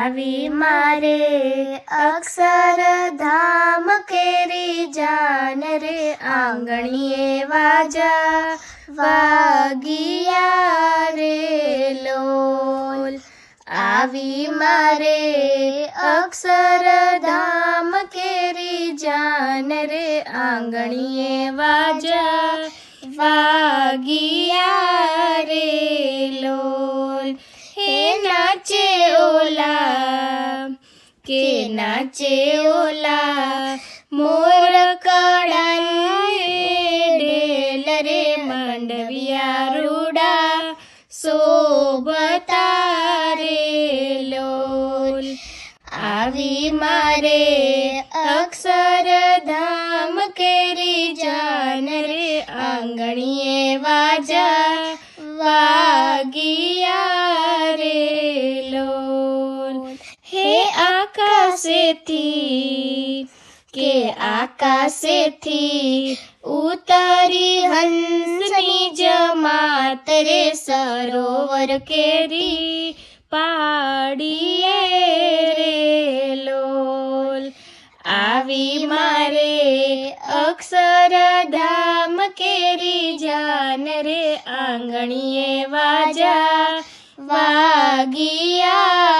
આવી મારે અક્ષરધામ કેરી જાન રે આંગણીએ વાજા વાગિયા રે લોલ. આવી મારે અક્ષરધામ કેરી જાન રે આંગણીએ વાજા વાગિયા રે લોલ. હે નાચે ઓલા કે નાચે ઓલા મોર કળાએ ડેલ રે માંડવિયા રૂડા શોભતા રે લોલ. આવી મારે અક્ષરધામ કેરી જાન રે આંગણીએ વાજા વાગિયા રે લોલ. હે આકાશેથી કે આકાશેથી ઉતારી હંસની જમાત રે સરોવર કેરી પાડીએ રે લોલ. આવી મારે અક્ષરધામ કેરી જાન રે આંગણીએ વાજા વાગિયા